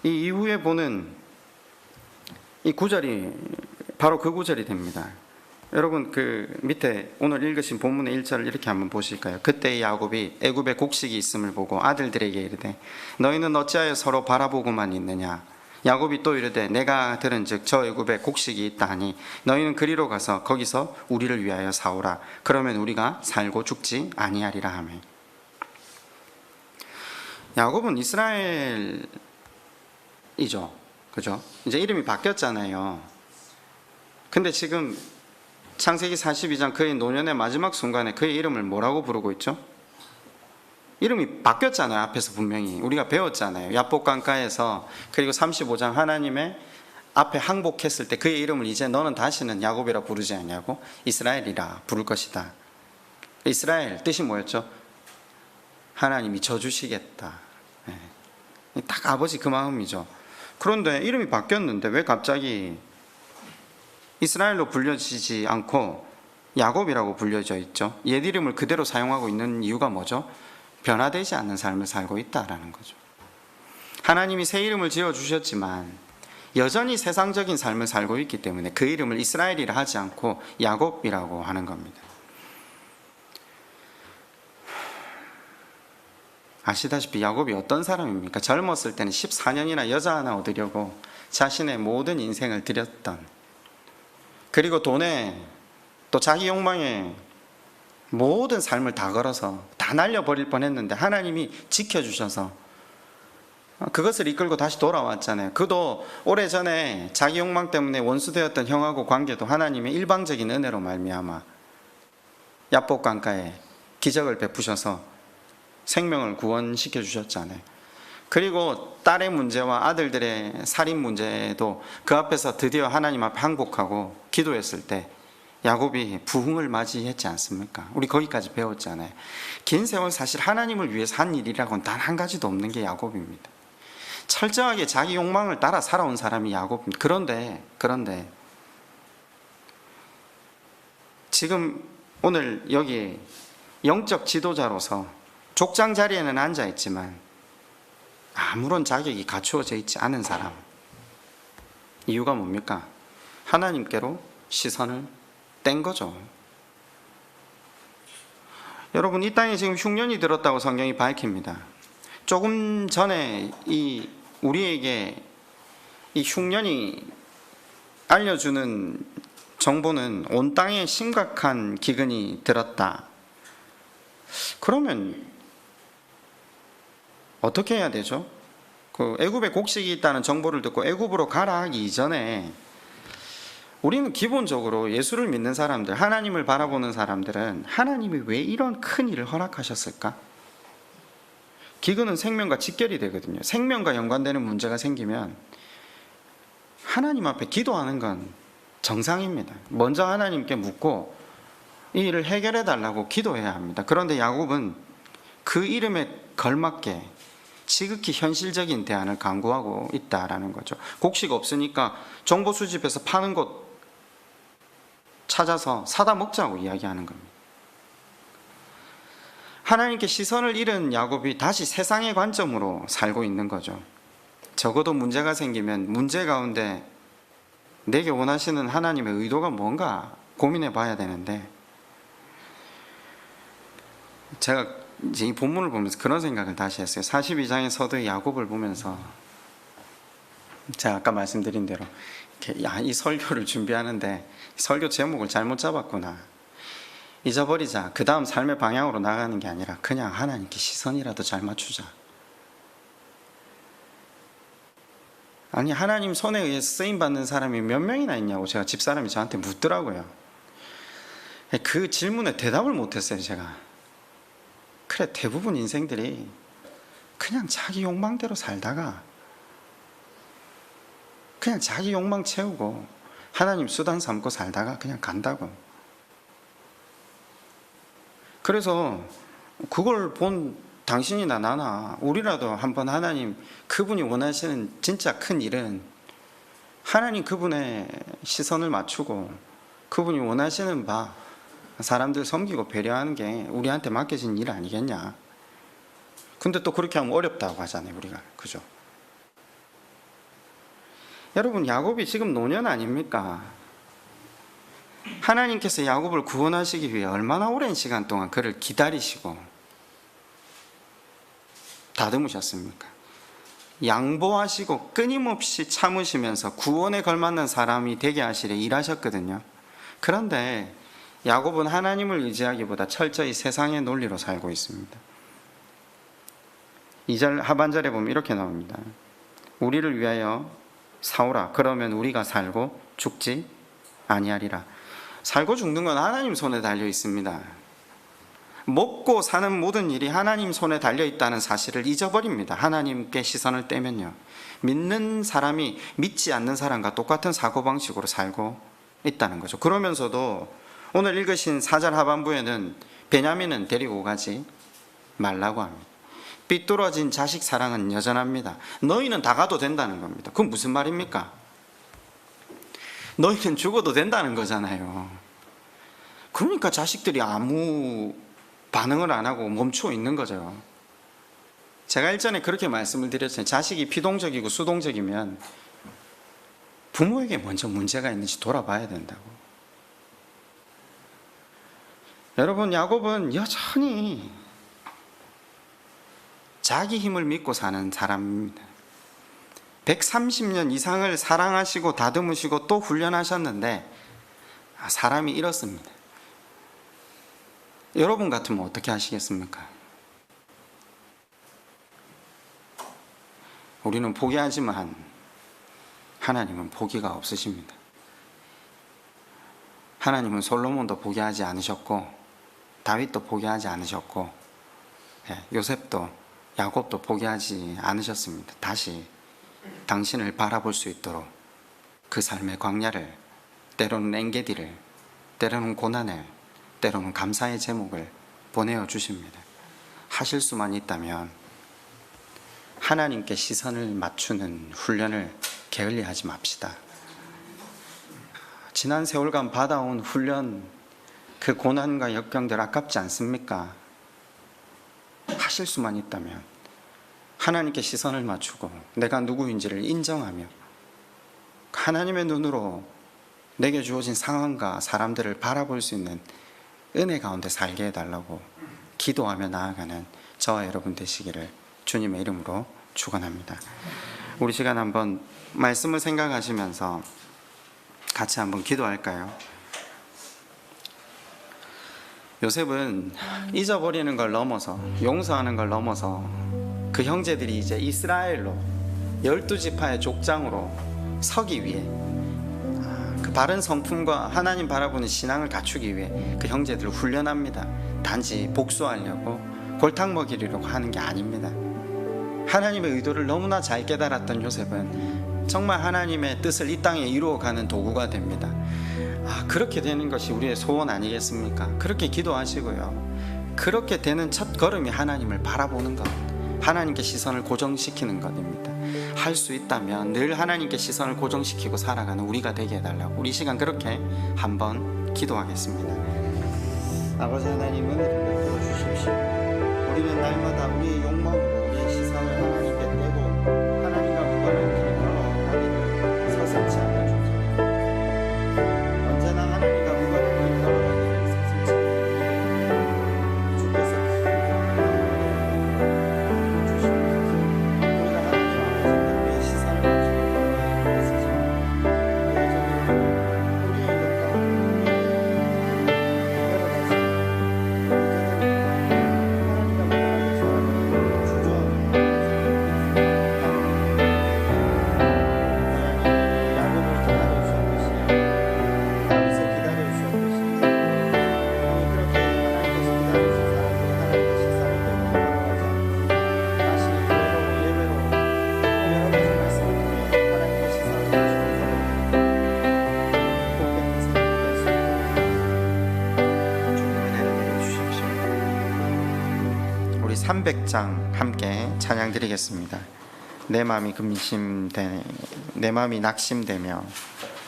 Speaker 4: 이 이후에 보는 이 구절이 바로 그 구절이 됩니다. 여러분 그 밑에 오늘 읽으신 본문의 1절을 이렇게 한번 보실까요? 그때 야곱이 애굽에 곡식이 있음을 보고 아들들에게 이르되 너희는 어찌하여 서로 바라보고만 있느냐? 야곱이 또 이르되 내가 들은즉 저 애굽에 곡식이 있다 하니 너희는 그리로 가서 거기서 우리를 위하여 사오라. 그러면 우리가 살고 죽지 아니하리라 하며. 야곱은 이스라엘이죠. 그죠? 이제 이름이 바뀌었잖아요. 근데 지금 창세기 42장 그의 노년의 마지막 순간에 그의 이름을 뭐라고 부르고 있죠? 이름이 바뀌었잖아요. 앞에서 분명히 우리가 배웠잖아요. 야복강가에서. 그리고 35장 하나님의 앞에 항복했을 때 그의 이름을 이제 너는 다시는 야곱이라 부르지 않냐고 이스라엘이라 부를 것이다. 이스라엘 뜻이 뭐였죠? 하나님이 져주시겠다. 딱 아버지 그 마음이죠. 그런데 이름이 바뀌었는데 왜 갑자기 이스라엘로 불려지지 않고 야곱이라고 불려져 있죠? 옛 이름을 그대로 사용하고 있는 이유가 뭐죠? 변화되지 않는 삶을 살고 있다라는 거죠. 하나님이 새 이름을 지어주셨지만 여전히 세상적인 삶을 살고 있기 때문에 그 이름을 이스라엘이라 하지 않고 야곱이라고 하는 겁니다. 아시다시피 야곱이 어떤 사람입니까? 젊었을 때는 14년이나 여자 하나 얻으려고 자신의 모든 인생을 들였던, 그리고 돈에 또 자기 욕망에 모든 삶을 다 걸어서 다 날려버릴 뻔했는데 하나님이 지켜주셔서 그것을 이끌고 다시 돌아왔잖아요. 그도 오래전에 자기 욕망 때문에 원수되었던 형하고 관계도 하나님의 일방적인 은혜로 말미암아 야복강가에 기적을 베푸셔서 생명을 구원시켜 주셨잖아요. 그리고 딸의 문제와 아들들의 살인 문제도 그 앞에서 드디어 하나님 앞에 항복하고 기도했을 때 야곱이 부흥을 맞이했지 않습니까? 우리 거기까지 배웠잖아요. 긴 세월 사실 하나님을 위해서 한 일이라고는 단 한 가지도 없는 게 야곱입니다. 철저하게 자기 욕망을 따라 살아온 사람이 야곱입니다. 그런데 지금 오늘 여기 영적 지도자로서 족장 자리에는 앉아 있지만 아무런 자격이 갖추어져 있지 않은 사람. 이유가 뭡니까? 하나님께로 시선을 뗀 거죠. 여러분, 이 땅에 지금 흉년이 들었다고 성경이 밝힙니다. 조금 전에 우리에게 이 흉년이 알려주는 정보는 온 땅에 심각한 기근이 들었다. 그러면 어떻게 해야 되죠? 그 애굽에 곡식이 있다는 정보를 듣고 애굽으로 가라 하기 이전에 우리는 기본적으로 예수를 믿는 사람들, 하나님을 바라보는 사람들은 하나님이 왜 이런 큰 일을 허락하셨을까? 기근은 생명과 직결이 되거든요. 생명과 연관되는 문제가 생기면 하나님 앞에 기도하는 건 정상입니다. 먼저 하나님께 묻고 이 일을 해결해 달라고 기도해야 합니다. 그런데 야곱은 그 이름에 걸맞게 지극히 현실적인 대안을 강구하고 있다라는 거죠. 곡식 없으니까 정보 수집해서 파는 곳 찾아서 사다 먹자고 이야기하는 겁니다. 하나님께 시선을 잃은 야곱이 다시 세상의 관점으로 살고 있는 거죠. 적어도 문제가 생기면 문제 가운데 내게 원하시는 하나님의 의도가 뭔가 고민해 봐야 되는데, 제가 이제 이 본문을 보면서 그런 생각을 다시 했어요. 42장의 서도의 야곱을 보면서 제가 아까 말씀드린 대로 이 설교를 준비하는데 설교 제목을 잘못 잡았구나, 잊어버리자, 그 다음 삶의 방향으로 나가는 게 아니라 그냥 하나님께 시선이라도 잘 맞추자. 아니, 하나님 손에 의해서 쓰임받는 사람이 몇 명이나 있냐고 제가 집사람이 저한테 묻더라고요. 그 질문에 대답을 못했어요. 제가 그래, 대부분 인생들이 그냥 자기 욕망대로 살다가 그냥 자기 욕망 채우고 하나님 수단 삼고 살다가 그냥 간다고. 그래서 그걸 본 당신이나 나나 우리라도 한번 하나님 그분이 원하시는 진짜 큰 일은 하나님 그분의 시선을 맞추고 그분이 원하시는 바 사람들 섬기고 배려하는 게 우리한테 맡겨진 일 아니겠냐. 근데 또 그렇게 하면 어렵다고 하잖아요, 우리가. 그죠? 여러분, 야곱이 지금 노년 아닙니까? 하나님께서 야곱을 구원하시기 위해 얼마나 오랜 시간 동안 그를 기다리시고 다듬으셨습니까? 양보하시고 끊임없이 참으시면서 구원에 걸맞는 사람이 되게 하시려 일하셨거든요. 그런데 야곱은 하나님을 의지하기보다 철저히 세상의 논리로 살고 있습니다. 2절 하반절에 보면 이렇게 나옵니다. 우리를 위하여 싸우라. 그러면 우리가 살고 죽지 아니하리라. 살고 죽는 건 하나님 손에 달려 있습니다. 먹고 사는 모든 일이 하나님 손에 달려 있다는 사실을 잊어버립니다. 하나님께 시선을 떼면요. 믿는 사람이 믿지 않는 사람과 똑같은 사고방식으로 살고 있다는 거죠. 그러면서도 오늘 읽으신 4절 하반부에는 베냐민은 데리고 가지 말라고 합니다. 삐뚤어진 자식 사랑은 여전합니다. 너희는 다 가도 된다는 겁니다. 그건 무슨 말입니까? 너희는 죽어도 된다는 거잖아요. 그러니까 자식들이 아무 반응을 안 하고 멈춰 있는 거죠. 제가 일전에 그렇게 말씀을 드렸잖아요. 자식이 피동적이고 수동적이면 부모에게 먼저 문제가 있는지 돌아봐야 된다고. 여러분, 야곱은 여전히 자기 힘을 믿고 사는 사람입니다. 130년 이상을 사랑하시고 다듬으시고 또 훈련하셨는데 사람이 이렇습니다. 여러분 같으면 어떻게 하시겠습니까? 우리는 포기하지만 하나님은 포기가 없으십니다. 하나님은 솔로몬도 포기하지 않으셨고 다윗도 포기하지 않으셨고 요셉도 야곱도 포기하지 않으셨습니다. 다시 당신을 바라볼 수 있도록 그 삶의 광야를, 때로는 엔게디를, 때로는 고난을, 때로는 감사의 제목을 보내어 주십니다. 하실 수만 있다면 하나님께 시선을 맞추는 훈련을 게을리하지 맙시다. 지난 세월간 받아온 훈련, 그 고난과 역경들 아깝지 않습니까? 하실 수만 있다면 하나님께 시선을 맞추고 내가 누구인지를 인정하며 하나님의 눈으로 내게 주어진 상황과 사람들을 바라볼 수 있는 은혜 가운데 살게 해달라고 기도하며 나아가는 저와 여러분 되시기를 주님의 이름으로 축원합니다. 우리 시간 한번 말씀을 생각하시면서 같이 한번 기도할까요? 요셉은 잊어버리는 걸 넘어서, 용서하는 걸 넘어서 그 형제들이 이제 이스라엘로 12지파의 족장으로 서기 위해, 그 바른 성품과 하나님 바라보는 신앙을 갖추기 위해 그 형제들을 훈련합니다. 단지 복수하려고 골탕 먹이려고 하는 게 아닙니다. 하나님의 의도를 너무나 잘 깨달았던 요셉은 정말 하나님의 뜻을 이 땅에 이루어가는 도구가 됩니다. 그렇게 되는 것이 우리의 소원 아니겠습니까? 그렇게 기도하시고요. 그렇게 되는 첫 걸음이 하나님을 바라보는 것, 하나님께 시선을 고정시키는 것입니다. 할 수 있다면 늘 하나님께 시선을 고정시키고 살아가는 우리가 되게 해달라고 우리 시간 그렇게 한번 기도하겠습니다. 아버지 하나님, 은혜를 베풀어 주십시오. 우리는 날마다 우리의 욕망으로 우리의 시선을 하나님께 떼고 하나님과 무관한 길을 걸어가기를 서슴지 않아 주옵소서. 언제나 하나님과 무관한 길을 걸어가기를 서슴지 않아 주께서 300장 함께 찬양 드리겠습니다. 내 마음이 낙심되며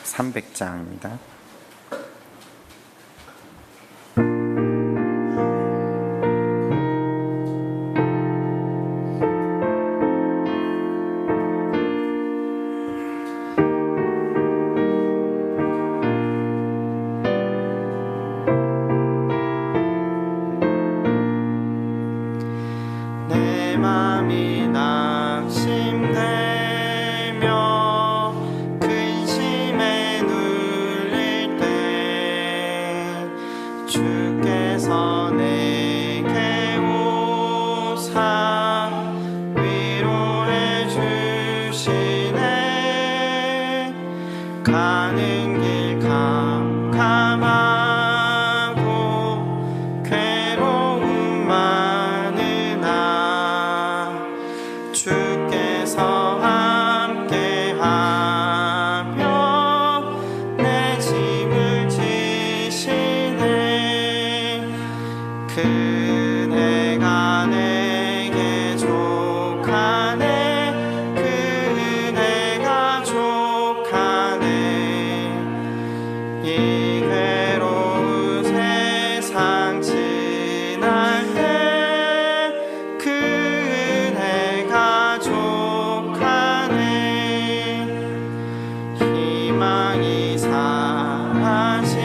Speaker 4: 300장입니다. 내 맘이 낙심되며 근심에 눌릴 때 주께서 내게 오사 위로해 주시네. 가는 길 캄캄하고 괴로움 많으나 주께서 함께하며 내 짐을 지시네. 그네가 내게 족하네. 그네가 족하네. 이 괴로운 세상 지날 때 그네가 족하네. 희망이 사라지고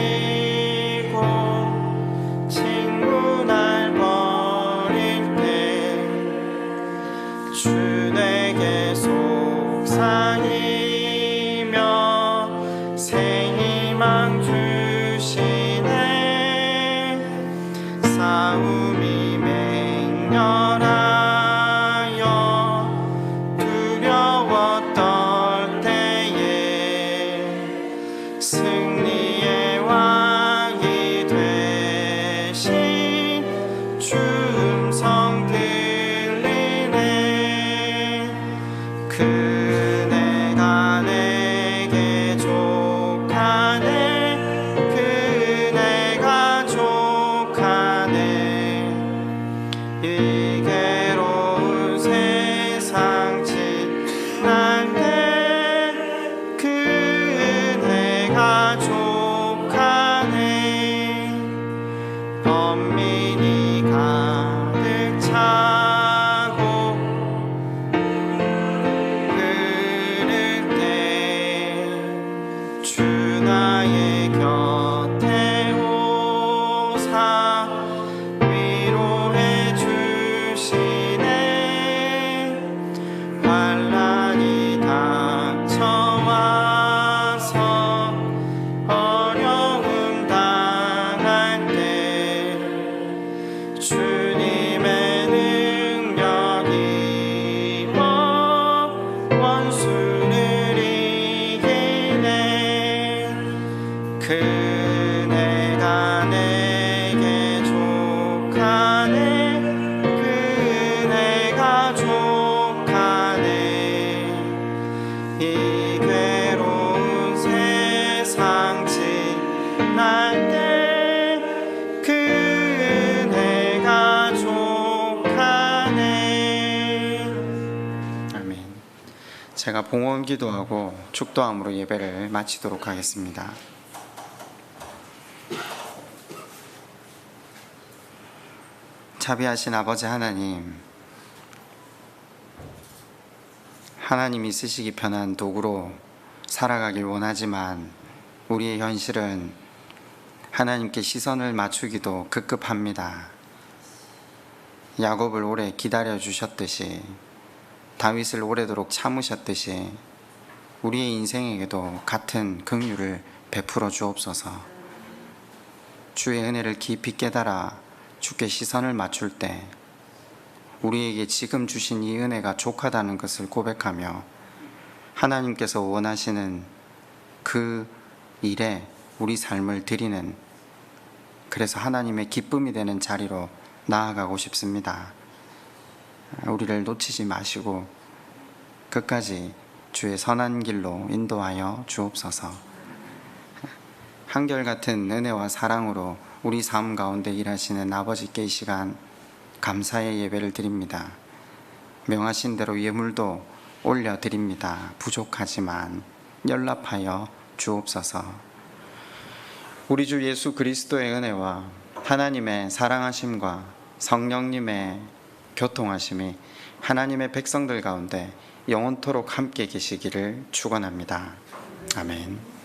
Speaker 4: 친구 날 버릴 때 주 내게 속삭이며 새 희망 주시네. 싸움이 맹렬하여 두려워 떨 때에 승리의 왕이 되신 주 음성 들리네. 그네가 내게 족하네. 그네가 족하네. 이 괴로운 세상 지날 때 그네가 족하네. 번민이 가득 차고 흐를 때 주 나의 곁에 오사 위로해 주시네. 환난이 닥쳐와서 어려움 당할 때 주님의 능력이 원수를 이기네. 그네가 내게 족하네. 그네가 족하네. 이 괴로운 세상 지날 때 그네가 족하네. 아멘. 제가 봉헌 기도하고 축도함으로 예배를 마치도록 하겠습니다. 자비하신 아버지 하나님, 하나님이 쓰시기 편한 도구로 살아가길 원하지만 우리의 현실은 하나님께 시선을 맞추기도 급급합니다. 야곱을 오래 기다려 주셨듯이, 다윗을 오래도록 참으셨듯이 우리의 인생에게도 같은 긍휼을 베풀어 주옵소서. 주의 은혜를 깊이 깨달아 주께 시선을 맞출 때 우리에게 지금 주신 이 은혜가 족하다는 것을 고백하며 하나님께서 원하시는 그 일에 우리 삶을 드리는, 그래서 하나님의 기쁨이 되는 자리로 나아가고 싶습니다. 우리를 놓치지 마시고 끝까지 주의 선한 길로 인도하여 주옵소서. 한결같은 은혜와 사랑으로 우리 삶 가운데 일하시는 아버지께 이 시간 감사의 예배를 드립니다. 명하신 대로 예물도 올려드립니다. 부족하지만 연락하여 주옵소서. 우리 주 예수 그리스도의 은혜와 하나님의 사랑하심과 성령님의 교통하심이 하나님의 백성들 가운데 영원토록 함께 계시기를 축원합니다. 아멘.